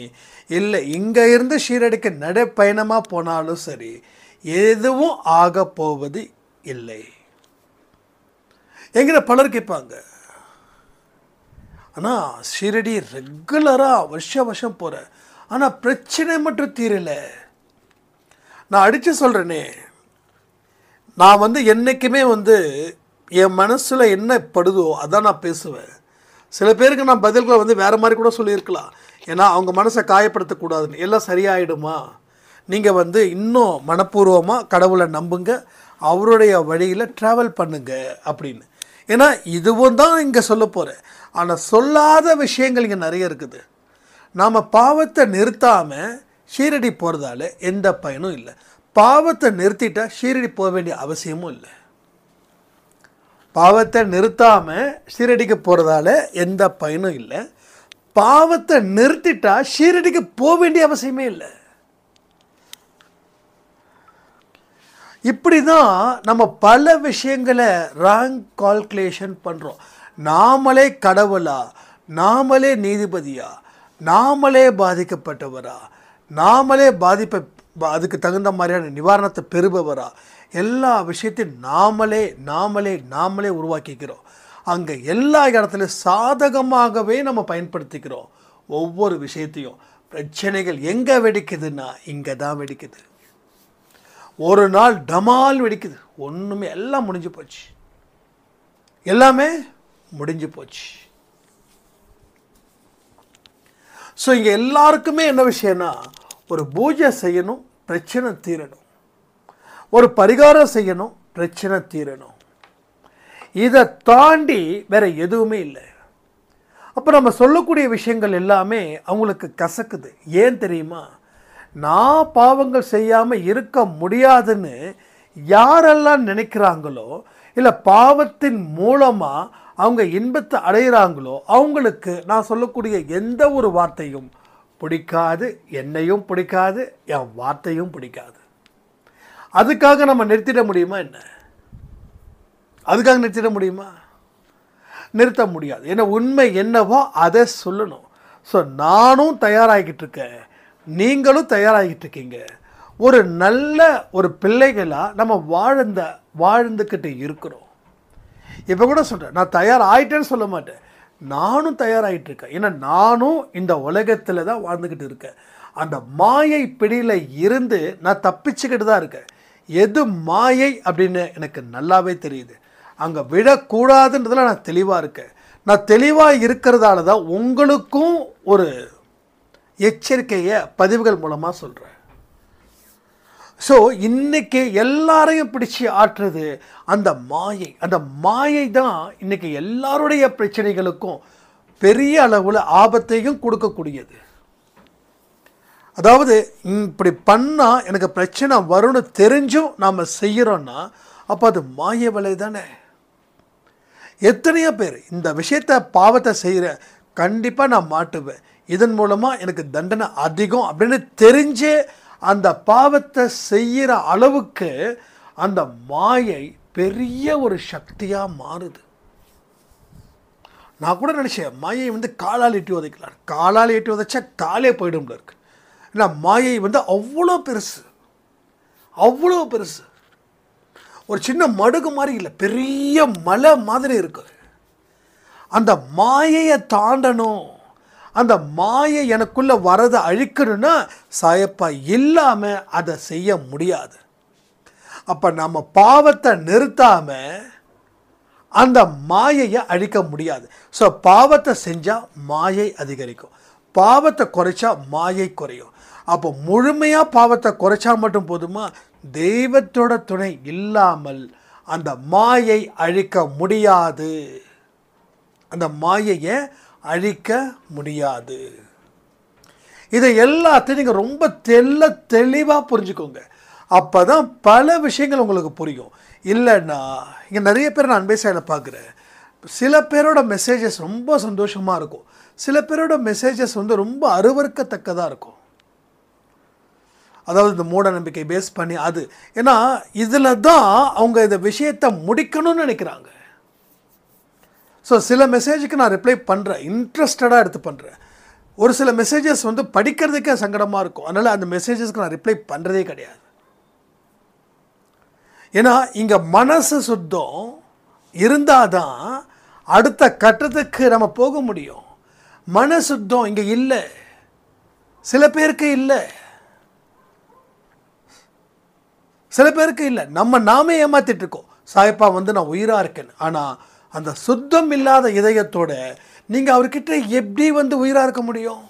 இல்லை இங்கே இருந்து ஷீரடிக்கு நடைப்பயணமாக போனாலும் சரி, எதுவும் ஆக போவது இல்லை. என்கிற பலர் கேட்பாங்க, ஆனால் ஷீரடி ரெகுலராக வருஷம் போகிறேன், ஆனால் பிரச்சனை மட்டும் தீரலை. நான் அடித்து சொல்கிறேனே, நான் என்றைக்குமே என் மனசில் என்ன படுதோ அதான் நான் பேசுவேன். சில பேருக்கு நான் பதில்களை வேறு மாதிரி கூட சொல்லியிருக்கலாம். ஏன்னா அவங்க மனசை காயப்படுத்தக்கூடாதுன்னு. எல்லாம் சரியாயிடுமா, நீங்கள் இன்னும் மனப்பூர்வமாக கடவுளை நம்புங்க, அவருடைய வழியில் ட்ராவல் பண்ணுங்க அப்படின்னு. ஏன்னா இதுவும் தான் இங்கே சொல்ல போகிறேன். ஆனால் சொல்லாத விஷயங்கள் இங்கே நிறைய இருக்குது. நாம் பாவத்தை நிறுத்தாமல் ஷீரடி போகிறதால எந்த பயனும் இல்லை. பாவத்தை நிறுத்திட்டா ஷீரடி போக வேண்டிய அவசியமும் இல்லை. பாவத்தை நிறுத்தாமல் ஷீரடிக்கு போகிறதால எந்த பயனும் இல்லை. பாவத்தை நிறுத்திட்டா ஷீரடிக்கு போக வேண்டிய அவசியமே இல்லை. இப்படி தான் நம்ம பல விஷயங்களை ராங் கால்குலேஷன் பண்ணுறோம். நாமளே கடவுளா, நாமளே நீதிபதியா, நாமளே பாதிக்கப்பட்டவரா, நாமளே அதுக்கு தகுந்த மாதிரியான நிவாரணத்தை பெறுபவரா, எல்லா விஷயத்தையும் நாமளே உருவாக்கிக்கிறோம். அங்கே எல்லா இடத்துலையும் சாதகமாகவே நம்ம பயன்படுத்திக்கிறோம். ஒவ்வொரு விஷயத்தையும் பிரச்சனைகள் எங்கே வெடிக்குதுன்னா இங்கே தான் வெடிக்குது. ஒரு நாள் டமால் வெடிக்குது, ஒன்றுமே எல்லாம் முடிஞ்சு போச்சு, எல்லாமே முடிஞ்சு போச்சு. ஸோ இங்கே எல்லாருக்குமே என்ன விஷயம்னா, ஒரு பூஜை செய்யணும், பிரச்சனை தீரணும். ஒரு பரிகாரம் செய்யணும், பிரச்சனை தீரணும். இதை தாண்டி வேற எதுவுமே இல்லை. அப்போ நம்ம சொல்லக்கூடிய விஷயங்கள் எல்லாமே அவங்களுக்கு கசக்குது. ஏன் தெரியுமா? நான் பாவங்கள் செய்யாமல் இருக்க முடியாதுன்னு யாரெல்லாம் நினைக்கிறாங்களோ, இல்லை பாவத்தின் மூலமாக அவங்க இன்பத்தை அடைகிறாங்களோ, அவங்களுக்கு நான் சொல்லக்கூடிய எந்த ஒரு வார்த்தையும் பிடிக்காது, என்னையும் பிடிக்காது, என் வார்த்தையும் பிடிக்காது. அதுக்காக நம்ம நிறுத்திட முடியுமா என்ன? அதுக்காக நிறுத்திட முடியுமா? நிறுத்த முடியாது. ஏன்னா உண்மை என்னவோ அதை சொல்லணும். ஸோ நானும் தயாராகிக்கிட்டு இருக்கேன், நீங்களும் தயாராகிட்டு இருக்கீங்க. ஒரு நல்ல ஒரு பிள்ளைகளாக நம்ம வாழ்ந்துக்கிட்டு இருக்கிறோம். இப்போ கூட சொல்கிறேன், நான் தயாராகிட்டேன்னு சொல்ல மாட்டேன், நானும் தயாராகிட்டு இருக்கேன். ஏன்னா நானும் இந்த உலகத்தில் தான் வாழ்ந்துக்கிட்டு இருக்கேன். அந்த மாயை பிடியில் இருந்து நான் தப்பிச்சுக்கிட்டு தான் இருக்கேன். எது மாயை அப்படின்னு எனக்கு நல்லாவே தெரியுது. அங்கே விடக்கூடாதுன்றதில் நான் தெளிவாக இருக்கேன். நான் தெளிவாக இருக்கிறதால தான் உங்களுக்கும் ஒரு எச்சரிக்கையை பதிவுகள் மூலமாக சொல்கிறேன். ஸோ இன்றைக்கி எல்லாரையும் பிடிச்சி ஆற்றுறது அந்த மாயை. அந்த மாயை தான் இன்றைக்கி எல்லாருடைய பிரச்சனைகளுக்கும் பெரிய அளவில் ஆபத்தையும் கொடுக்கக்கூடியது. அதாவது இப்படி பண்ணால் எனக்கு பிரச்சனை வரும்னு தெரிஞ்சும் நாம் செய்கிறோன்னா அப்போ அது மாய வலை தானே. எத்தனையோ பேர் இந்த விஷயத்தை பாவத்தை செய்கிற, கண்டிப்பாக நான் மாட்டுவேன், இதன் மூலமாக எனக்கு தண்டனை அதிகம் அப்படின்னு தெரிஞ்சே அந்த பாவத்தை செய்கிற அளவுக்கு அந்த மாயை பெரிய ஒரு சக்தியாக மாறுது. நான் கூட நினச்சேன் மாயை காலால் எட்டி உதைக்கலாம். காலால் எட்டி உதைச்சா காலே போயிடும்ல இருக்கு. ஏன்னா மாயை அவ்வளோ பெருசு, அவ்வளோ பெருசு. ஒரு சின்ன மடுகு மாதிரி இல்லை, பெரிய மலை மாதிரி இருக்குது. அந்த மாயையை தாண்டணும், அந்த மாயை எனக்குள்ளே வரதை அழிக்கணும்னா சாயப்பா இல்லாமல் அதை செய்ய முடியாது. அப்போ நம்ம பாவத்தை நிறுத்தாமல் அந்த மாயையை அழிக்க முடியாது. ஸோ பாவத்தை செஞ்சால் மாயை அதிகரிக்கும், பாவத்தை குறைச்சா மாயை குறையும். அப்போ முழுமையாக பாவத்தை குறைச்சா மட்டும் போதுமா? தெய்வத்தோட துணை இல்லாமல் அந்த மாயை அழிக்க முடியாது, அந்த மாயையை அழிக்க முடியாது. இதை எல்லாத்தையும் நீங்கள் ரொம்ப தெளிவாக புரிஞ்சுக்கோங்க. அப்போ தான் பல விஷயங்கள் உங்களுக்கு புரியும். இல்லைன்னா இங்கே நிறைய பேர் நான் அன்பே சாயில் பார்க்குறேன், சில பேரோட மெசேஜஸ் ரொம்ப சந்தோஷமாக இருக்கும், சில பேரோட மெசேஜஸ் ரொம்ப அருவருக்கத்தக்கதாக இருக்கும். அதாவது இந்த மூட நம்பிக்கை பேஸ் பண்ணி அது, ஏன்னா இதில் தான் அவங்க இந்த விஷயத்தை முடிக்கணும்னு நினைக்கிறாங்க. ஸோ சில மெசேஜுக்கு நான் ரிப்ளை பண்ணுறேன், இன்ட்ரெஸ்டடாக எடுத்து பண்ணுறேன். ஒரு சில மெசேஜஸ் படிக்கிறதுக்கே சங்கடமாக இருக்கும், அதனால் அந்த மெசேஜஸ்க்கு நான் ரிப்ளை பண்ணுறதே கிடையாது. ஏன்னா இங்கே மனசு சுத்தம் இருந்தால் தான் அடுத்த கட்டத்துக்கு நம்ம போக முடியும். மன சுத்தம் இங்கே இல்லை, சில பேருக்கு இல்லை, சில பேருக்கு இல்லை. நாமே ஏமாத்திட்டு இருக்கோம். சாயப்பா நான் உயிராக இருக்கேன், ஆனால் அந்த சுத்தம் இல்லாத இதயத்தோட நீங்கள் அவர்கிட்ட எப்படி உயிராக இருக்க முடியும்?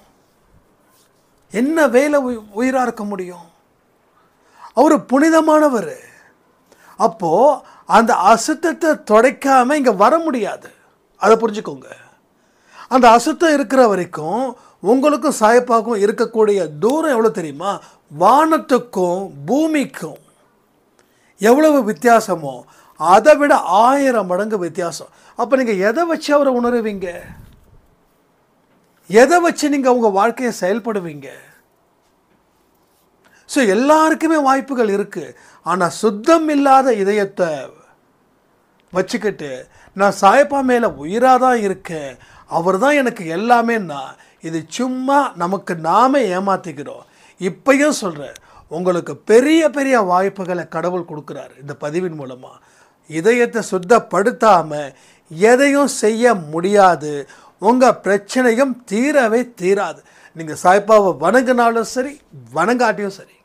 என்ன வேலை உயிராக இருக்க முடியும்? அவர் புனிதமானவர். அப்போது அந்த அசுத்தத்தை துடைக்காமல் இங்கே வர முடியாது. அதை புரிஞ்சுக்கோங்க. அந்த அசுத்தம் இருக்கிற வரைக்கும் உங்களுக்கும் சாயப்பாக்கும் இருக்கக்கூடிய தூரம் எவ்வளோ தெரியுமா? வானத்துக்கும் பூமிக்கும் எவ்வளவு வித்தியாசமோ அதை விட 1000 மடங்கு வித்தியாசம். அப்போ நீங்கள் எதை வச்சு அவரை உணருவீங்க? எதை வச்சு நீங்கள் உங்கள் வாழ்க்கையை செயல்படுவீங்க? ஸோ எல்லாருக்குமே வாய்ப்புகள் இருக்குது. ஆனால் சுத்தம் இல்லாத இதயத்தை வச்சுக்கிட்டு நான் சாயப்பா மேலே உயிராக தான் இருக்கேன், அவர் தான் எனக்கு எல்லாமேன்னா இது சும்மா நமக்கு நாமே ஏமாற்றிக்கிறோம். இப்பயும் சொல்கிறேன், உங்களுக்கு பெரிய பெரிய வாய்ப்புகளை கடவுள் கொடுக்குறாரு. இந்த பதிவின் மூலமாக இதயத்தை சுத்தப்படுத்தாமல் எதையும் செய்ய முடியாது, உங்கள் பிரச்சனையும் தீரவே தீராது. நீங்கள் சாய்ப்பாவை வணங்கினாலும் சரி, வணங்காட்டியும் சரி.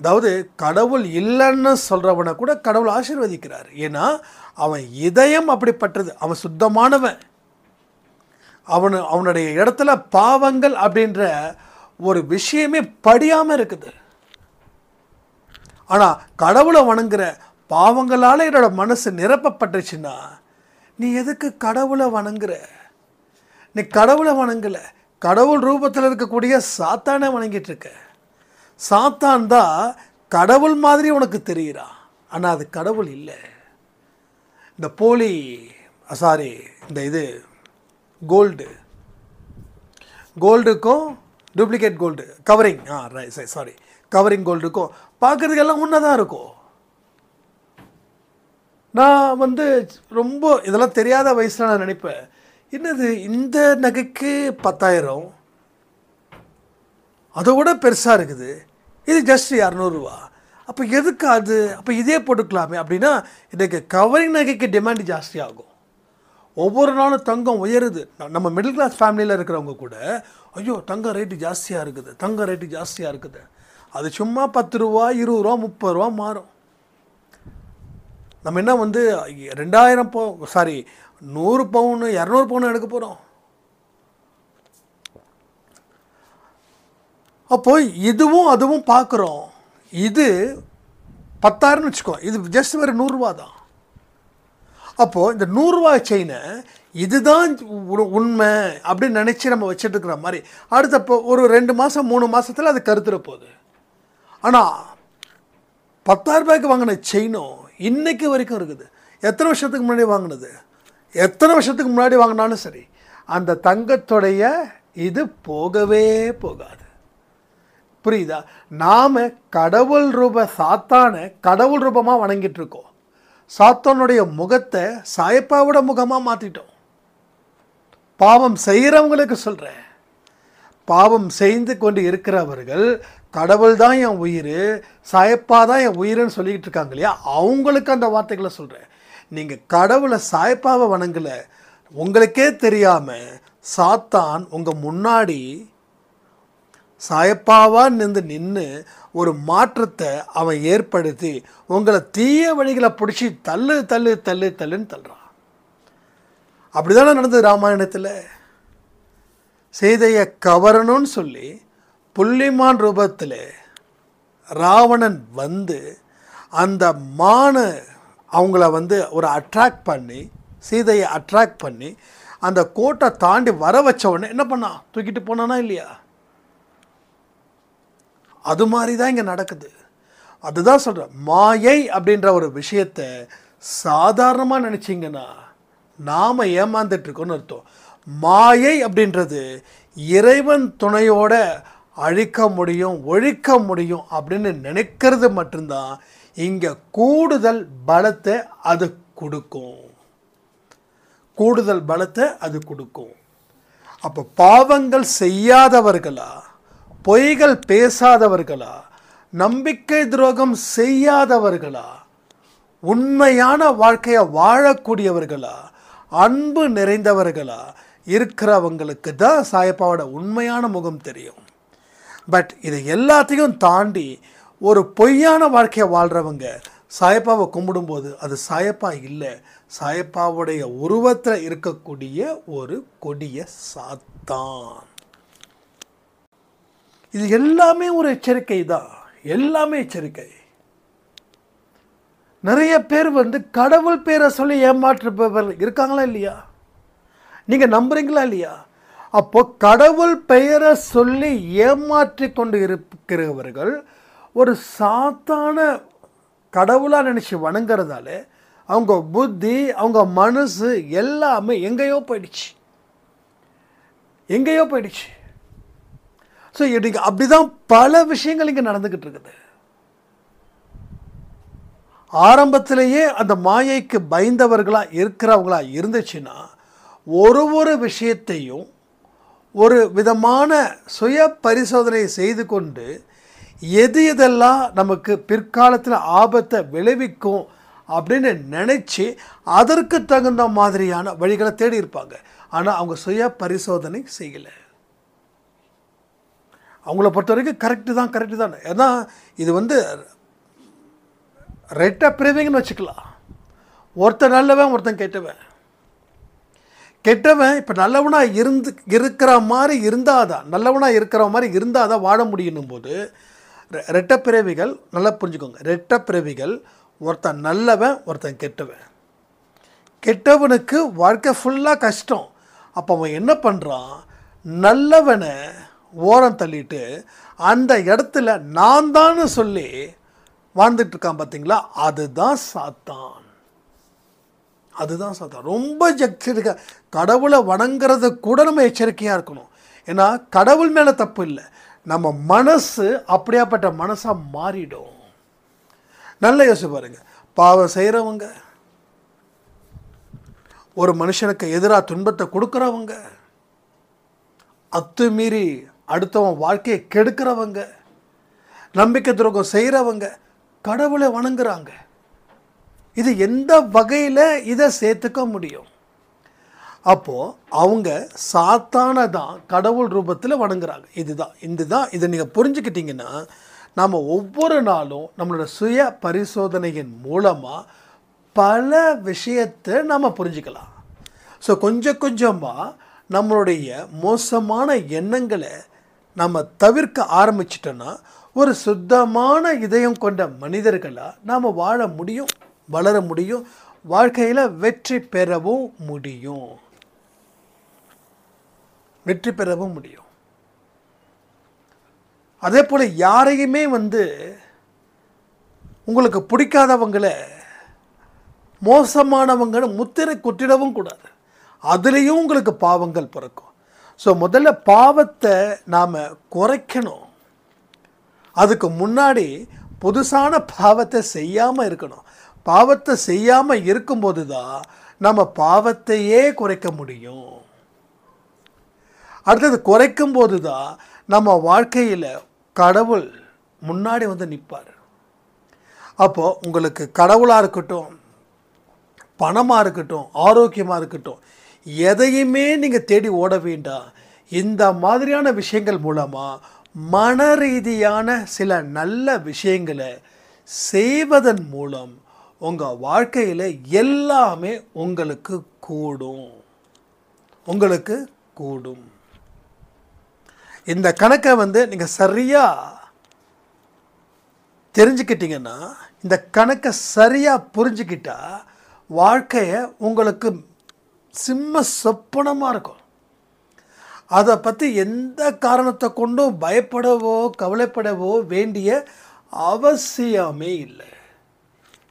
அதாவது கடவுள் இல்லைன்னு சொல்கிறவனை கூட கடவுள் ஆசீர்வதிக்கிறார். ஏன்னா அவன் இதயம் அப்படிப்பட்டது, அவன் சுத்தமானவன். அவனுடைய இடத்துல பாவங்கள் அப்படின்ற ஒரு விஷயமே படியாமல் இருக்குது. ஆனால் கடவுளை வணங்குற பாவங்களால் என்னோட மனசு நிரப்பப்பட்டுச்சுன்னா நீ எதுக்கு கடவுளை வணங்குற? நீ கடவுளை வணங்கலை, கடவுள் ரூபத்தில் இருக்கக்கூடிய சாத்தானை வணங்கிட்டு இருக்க. சாத்தான் தான் கடவுள் மாதிரி உனக்கு தெரியுறா, ஆனால் அது கடவுள் இல்லை. இந்த போலி சாரி இந்த இது கோல்டுக்கும் duplicate gold covering sorry covering கோல்டுக்கும் பார்க்குறதுக்கு எல்லாம் ஒன்றா தான் இருக்கும். நான் வந்து ரொம்ப இதெல்லாம் தெரியாத வயசில் நான் நினைப்பேன், என்னது இந்த நகைக்கு 10,000, அதை விட பெருசாக இருக்குது, இது ஜஸ்ட் 200 ரூபா, அப்போ எதுக்கு அது, அப்போ இதே போட்டுக்கலாமே அப்படின்னா இன்றைக்கு கவரிங் நகைக்கு டிமாண்ட் ஜாஸ்தி ஆகும். ஒவ்வொரு நாளும் தங்கம் உயருது. நம்ம மிடில் கிளாஸ் ஃபேமிலியில் இருக்கிறவங்க கூட ஐயோ தங்கம் ரேட்டு ஜாஸ்தியாக இருக்குது, தங்கம் ரேட்டு ஜாஸ்தியாக இருக்குது. அது சும்மா 10 ரூபா 20 ரூபா 30 ரூபா மாறும். நம்ம என்ன வந்து 2000 சாரி 100 பவுன் 200 பவுன் எடுக்க போகிறோம். அப்போ இதுவும் அதுவும் பார்க்குறோம். இது 10,000 வச்சுக்கோ, இது ஜஸ்ட் வேறு 100 ரூபா தான். அப்போது இந்த 100 ரூபா செயினை இதுதான் உண்மை அப்படின்னு நினச்சி நம்ம வச்சுட்டு இருக்கிற மாதிரி அடுத்த ஒரு 2 மாதம் 3 மாதத்தில் அது கருத்துற போகுது. ஆனால் 10,000 ரூபாய்க்கு வாங்கின செயினும் இன்னைக்கு வரைக்கும் இருக்குது. எத்தனை வருஷத்துக்கு முன்னாடி வாங்கினது, எத்தனை வருஷத்துக்கு முன்னாடி வாங்கினாலும் சரி அந்த தங்கத்துடைய இது போகவே போகாது. புரியுதா? நாம் கடவுள் சாத்தானை கடவுள் ரூபமாக வணங்கிட்டு இருக்கோம். சாத்தானுடைய முகத்தை சாயப்பாவோட முகமாக மாற்றிட்டோம். பாவம் செய்கிறவங்களுக்கு சொல்கிறேன், பாவம் செய்து கொண்டு இருக்கிறவர்கள் கடவுள் தான் என் உயிர், சாயப்பா தான் என் உயிர்னு சொல்லிக்கிட்டு இருக்காங்க இல்லையா, அவங்களுக்கு அந்த வார்த்தைகளை சொல்கிறேன். நீங்கள் கடவுளை சாயப்பாவை வணங்கலை, உங்களுக்கே தெரியாமல் சாத்தான் உங்கள் முன்னாடி சாயப்பாவாக நின்று ஒரு மாற்றத்தை அவன் ஏற்படுத்தி உங்களை தீய வழிகளை பிடிச்சி தள்ளுன்னு தள்ளுறான். அப்படி தானே நடந்தது ராமாயணத்தில். சீதையை கவரணும்னு சொல்லி புள்ளிமான் ரூபத்தில் ராவணன் வந்து அந்த அவங்கள வந்து ஒரு அட்ராக்ட் பண்ணி சீதையை அட்ராக்ட் பண்ணி அந்த கோட்டை தாண்டி வர வச்ச உடனே என்ன பண்ணான், தூக்கிட்டு போனானா இல்லையா? அது மாதிரி தான் இங்கே நடக்குது. அதுதான் சொல்கிறேன், மாயை அப்படின்ற ஒரு விஷயத்தை சாதாரணமாக நினச்சிங்கன்னா நாம் ஏமாந்துட்டுருக்கோன்னு அர்த்தம். மாயை அப்படின்றது இறைவன் துணையோட அழிக்க முடியும் ஒழிக்க முடியும் அப்படின்னு நினைக்கிறது மட்டும்தான் இங்கே கூடுதல் பலத்தை அது கொடுக்கும். கூடுதல் பலத்தை அது கொடுக்கும். அப்போ பாவங்கள் செய்யாதவர்களா, பொய்கள் பேசாதவர்களா, நம்பிக்கை துரோகம் செய்யாதவர்களா, உண்மையான வாழ்க்கையை வாழக்கூடியவர்களா, அன்பு நிறைந்தவர்களா இருக்கிறவங்களுக்கு தான் சாயப்பாவோட உண்மையான முகம் தெரியும். பட் இதை எல்லாத்தையும் தாண்டி ஒரு பொய்யான வாழ்க்கையை வாழ்கிறவங்க சாயப்பாவை கும்பிடும்போது அது சாயப்பா இல்லை, சாயப்பாவுடைய உருவத்தில் இருக்கக்கூடிய ஒரு கொடிய சாத்தான். இது எல்லாமே ஒரு எச்சரிக்கை தான், எல்லாமே எச்சரிக்கை. நிறைய பேர் வந்து கடவுள் பேரை சொல்லி ஏமாற்றுபவர்கள் இருக்காங்களா இல்லையா? நீங்கள் நம்புறீங்களா இல்லையா? அப்போ கடவுள் பெயரை சொல்லி ஏமாற்றி கொண்டு இருக்கிறவர்கள் ஒரு சாத்தான கடவுளாக நினச்சி வணங்குறதால அவங்க புத்தி அவங்க மனசு எல்லாமே எங்கேயோ போயிடுச்சு. ஸோ இன்னைக்கு அப்படி தான் பல விஷயங்கள் இங்கே நடந்துக்கிட்டு இருக்குது. ஆரம்பத்திலேயே அந்த மாயைக்கு பயந்தவர்களாக இருக்கிறவங்களா இருந்துச்சுன்னா ஒரு விஷயத்தையும் ஒரு விதமான சுய பரிசோதனை செய்து கொண்டு எதெல்லாம் நமக்கு பிற்காலத்தில் ஆபத்தை விளைவிக்கும் அப்படின்னு நினச்சி அதற்கு தகுந்த மாதிரியான வழிகளை தேடி இருப்பாங்க. ஆனால் அவங்க சுய பரிசோதனை செய்யலை. அவங்கள பொறுத்த வரைக்கும் கரெக்டு தான். ஏன்னா இது வந்து ரெட்டை பிரிவிங்கன்னு வச்சுக்கலாம். ஒருத்தன் நல்லவன் ஒருத்தன் கெட்டவன் இப்போ நல்லவனாக இருக்கிற மாதிரி இருந்தால் தான் வாழ முடியும் போது ரெட்டை பிறவிகள் நல்லா புரிஞ்சுக்கோங்க. ரெட்டை பிறவிகள் ஒருத்தன் நல்லவன் ஒருத்தன் கெட்டவனுக்கு வாழ்க்கை ஃபுல்லாக கஷ்டம். அப்போ அவன் என்ன பண்ணுறான், நல்லவனை ஓரம் தள்ளிட்டு அந்த இடத்துல நான் தான் சொல்லி வாழ்ந்துட்டு இருக்கான் பார்த்தீங்களா, அதுதான் சாத்தான். அதுதான் சாத்தான். ரொம்ப எச்சரிக்கை. கடவுளை வணங்குறது கூட நம்ம எச்சரிக்கையாக இருக்கணும். ஏன்னா கடவுள் மேலே தப்பு இல்லை, நம்ம மனசு அப்படியாப்பட்ட மனசாக மாறிடும். நல்ல யோசிச்சு பாருங்க. பாவம் செய்கிறவங்க, ஒரு மனுஷனுக்கு எதிராக துன்பத்தை கொடுக்குறவங்க, அத்துமீறி அடுத்தவன் வாழ்க்கையை கெடுக்கிறவங்க, நம்பிக்கை துரோகம் செய்கிறவங்க கடவுளை வணங்குறாங்க. இது எந்த வகையில் இதை சேர்த்துக்க முடியும்? அப்போது அவங்க சாத்தானை தான் கடவுள் ரூபத்தில் வணங்குறாங்க. இதுதான் இதை நீங்கள் புரிஞ்சுக்கிட்டிங்கன்னா நாம் ஒவ்வொரு நாளும் நம்மளோட சுய பரிசோதனையின் மூலமாக பல விஷயத்தை நாம் புரிஞ்சுக்கலாம். ஸோ கொஞ்சம் கொஞ்சமாக நம்மளுடைய மோசமான எண்ணங்களை நம்ம தவிர்க்க ஆரம்பிச்சிட்டோன்னா ஒரு சுத்தமான இதயம் கொண்ட மனிதர்களாக நாம் வாழ முடியும், வளர முடியும், வாழ்க்கையில் வெற்றி பெறவும் முடியும். வெற்றி பெறவும் முடியும். அதே போல் யாரையுமே உங்களுக்கு பிடிக்காதவங்களை மோசமானவங்கன்னு முத்திரை குத்திடவும் கூடாது. அதுலேயும் உங்களுக்கு பாவங்கள் பிறக்கும். ஸோ முதல்ல பாவத்தை நாம் குறைக்கணும். அதுக்கு முன்னாடி புதுசான பாவத்தை செய்யாமல் இருக்கணும். பாவத்தை செய்யாமல் இருக்கும்போது தான் நம்ம பாவத்தையே குறைக்க முடியும். அடுத்தது குறைக்கும் போது தான் நம்ம வாழ்க்கையில் கடவுள் முன்னாடி நிற்பார். அப்போது உங்களுக்கு கடவுளாக இருக்கட்டும், பணமாக இருக்கட்டும், ஆரோக்கியமாக இருக்கட்டும், எதையுமே நீங்கள் தேடி ஓட வேண்டாம். இந்த மாதிரியான விஷயங்கள் மூலமாக மன ரீதியான சில நல்ல விஷயங்களை செய்வதன் மூலம் உங்கள் வாழ்க்கையில் எல்லாமே உங்களுக்கு கூடும். இந்த கணக்கை நீங்கள் சரியாக தெரிஞ்சுக்கிட்டீங்கன்னா, இந்த கணக்கை சரியாக புரிஞ்சுக்கிட்டா வாழ்க்கையை உங்களுக்கு சிம்ம சொப்பனமாக இருக்கும். அதை பற்றி எந்த காரணத்தை கொண்டும் பயப்படவோ கவலைப்படவோ வேண்டிய அவசியமே இல்லை.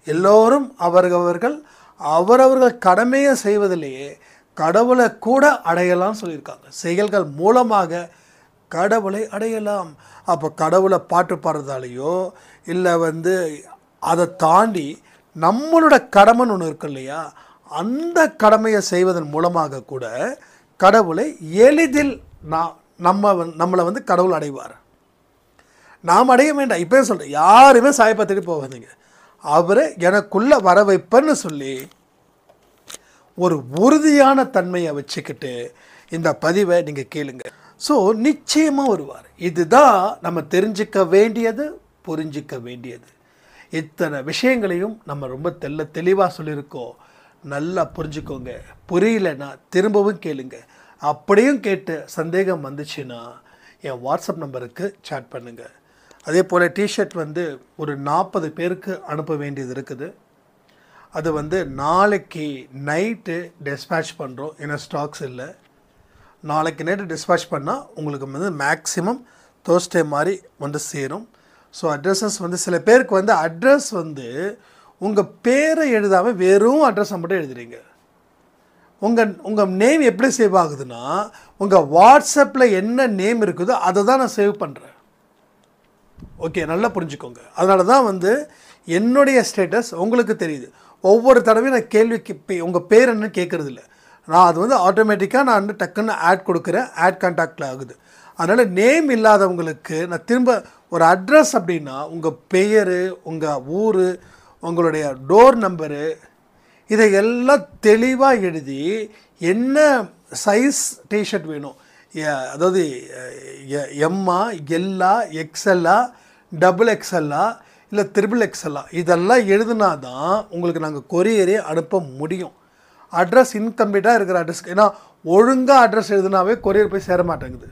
எல்லோரும் அவரவர்கள் கடமையை செய்வதிலேயே கடவுளை கூட அடையலாம் சொல்லியிருக்காங்க. செயல்கள் மூலமாக கடவுளை அடையலாம். அப்போ கடவுளை பாட்டு பாடுறதாலேயோ இல்லை அதை தாண்டி நம்மளோட கடமைன்னு ஒன்று இருக்கு இல்லையா, அந்த கடமையை செய்வதன் மூலமாக கூட கடவுளை எளிதில் நம்மளை கடவுள் அடைவார். நாம் அடைய வேண்டாம். இப்போ சொல்கிறேன், யாருமே சாயப்பத்திட்டு போகாதீங்க. அவரை எனக்குள்ளே வர வைப்பேன்னு சொல்லி ஒரு உறுதியான தன்மையை வச்சுக்கிட்டு இந்த பதிவை நீங்கள் கேளுங்க. ஸோ நிச்சயமாக வருவார். இதுதான் நம்ம தெரிஞ்சிக்க வேண்டியது, புரிஞ்சிக்க வேண்டியது. இத்தனை விஷயங்களையும் நம்ம ரொம்ப தெளிவாக சொல்லியிருக்கோம். நல்லா புரிஞ்சுக்கோங்க. புரியலன்னா திரும்பவும் கேளுங்க. அப்படியும் கேட்டு சந்தேகம் வந்துச்சுன்னா என் வாட்ஸ்அப் நம்பருக்கு சேட் பண்ணுங்கள். அதே போல் டிஷர்ட் ஒரு 40 பேருக்கு அனுப்ப வேண்டியது இருக்குது. அது நாளைக்கு நைட்டு டிஸ்பேட்ச் பண்ணுறோம். ஏன்னா ஸ்டாக்ஸ் இல்லை. நாளைக்கு நைட்டு டிஸ்பேட்ச் பண்ணால் உங்களுக்கு மேக்ஸிமம் தேர்ஸ்டே மாதிரி சேரும். ஸோ அட்ரஸஸ் சில பேருக்கு அட்ரஸ் உங்கள் பேரை எழுதாமல் வெறும் அட்ரஸை மட்டும் எழுதுறீங்க. உங்கள் நேம் எப்படி சேவ் ஆகுதுன்னா, உங்கள் வாட்ஸ்அப்பில் என்ன நேம் இருக்குதோ அதை தான் நான் சேவ் பண்ணுறேன். ஓகே, நல்லா புரிஞ்சுக்கோங்க. அதனால தான் என்னுடைய ஸ்டேட்டஸ் உங்களுக்கு தெரியுது. ஒவ்வொரு தடவையும் நான் கேள்விக்கு உங்கள் பேர் என்னன்னு கேட்குறது இல்லை. நான் அது ஆட்டோமேட்டிக்காக நான் டக்குன்னு ஆட் கொடுக்குறேன், ஆட் கான்டாக்டில் ஆகுது. அதனால் நேம் இல்லாதவங்களுக்கு நான் திரும்ப ஒரு அட்ரஸ் அப்படின்னா உங்கள் பெயர், உங்கள் ஊர், உங்களுடைய டோர் நம்பரு, இதை எல்லாம் தெளிவாக எழுதி என்ன சைஸ் டிஷர்ட் வேணும், அதாவது எம்மா, எல்லா, எக்ஸ்எல்லா, டபுள் எக்ஸ்எல்லா, இல்லை ட்ரிபிள் எக்ஸ்எல்லா, இதெல்லாம் எழுதுனா தான் உங்களுக்கு நாங்கள் கொரியரே அனுப்ப முடியும். அட்ரஸ் இன்கம்ப்ளீட்டாக இருக்கிற அட்ரஸ், ஏன்னா ஒழுங்காக அட்ரஸ் எழுதுனாவே கொரியர் போய் சேர மாட்டேங்குது.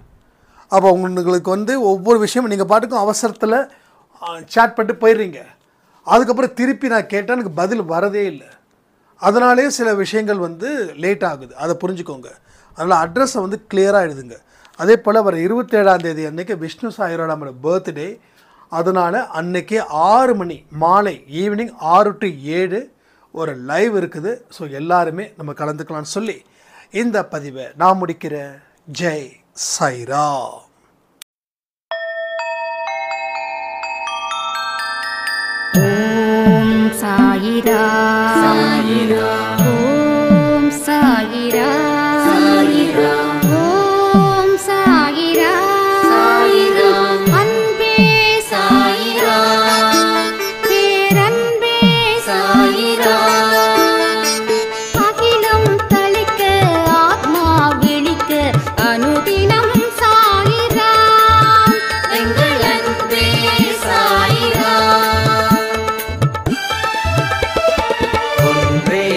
அப்போ உங்களுக்கு ஒவ்வொரு விஷயமும் நீங்கள் பாட்டுக்கும் அவசரத்தில் சேட் பண்ணிட்டு போயிடுறீங்க. அதுக்கப்புறம் திருப்பி நான் கேட்டால் எனக்கு பதில் வரதே இல்லை. அதனாலே சில விஷயங்கள் லேட் ஆகுது. அதை புரிஞ்சுக்கோங்க. அதனால் அட்ரஸை கிளியராக எழுதுங்க. அதே போல் வர 27ஆம் தேதி அன்னைக்கு விஷ்ணு சாயிரோட நம்ம பர்த்டே. அதனால் அன்னைக்கு 6 மணி மாலை ஈவினிங் 6 to 7 ஒரு லைவ் இருக்குது. ஸோ எல்லாருமே நம்ம கலந்துக்கலாம்னு சொல்லி இந்த பதிவை நான் முடிக்கிறேன். ஜெய் சாய்ராம். ஓம் சாயிரா சாயிரா, ஓம் சாயிரா சாயிரா, ஓம் சாயிரா சாயிரா, அன்பே சாயிரா, பேரன்பே சாயிரா, அகிலம் தளிக்க ஆத்மா விழிக்க அனுதினம் சாயிரா, எங்கள் அன்பே சாயிரா. ஒன்றே